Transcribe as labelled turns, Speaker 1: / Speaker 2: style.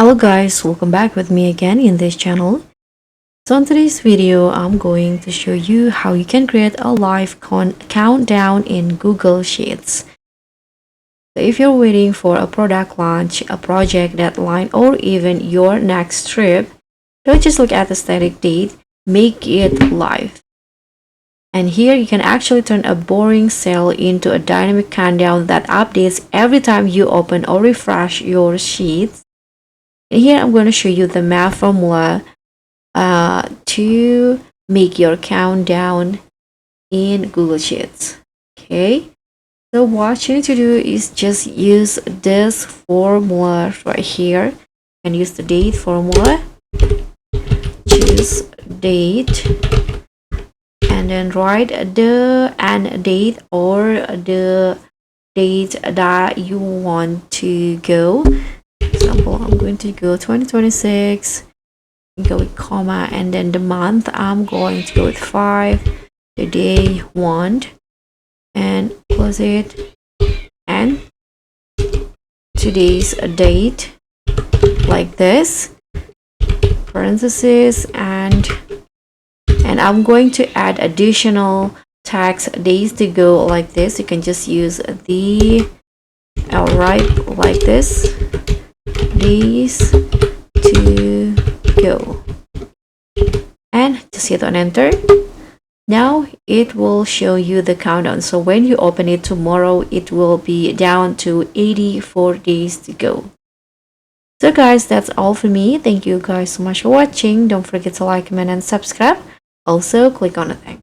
Speaker 1: Hello guys, welcome back with me again in this channel. So in today's video, I'm going to show you how you can create a live countdown in Google Sheets. So if you're waiting for a product launch, a project deadline, or even your next trip, don't just look at the static date, make it live. And here you can actually turn a boring cell into a dynamic countdown that updates every time you open or refresh your sheets. And here I'm going to show you the math formula to make your countdown in Google Sheets. Okay, so what you need to do is just use this formula right here and use the date formula. Choose date and then write the end date or the date that you want to go. For example, I'm going to go 2026, go with comma, and then the month I'm going to go with 5, the day 1, and close it, and today's date, like this, parentheses, and I'm going to add additional text, days to go, like this. You can just use the write like this, days to go, and just hit on enter. Now it will show you the countdown, so when you open it tomorrow it will be down to 84 days to go. So guys, that's all for me. Thank you guys so much for watching. Don't forget to like, comment, and subscribe. Also click on the thing.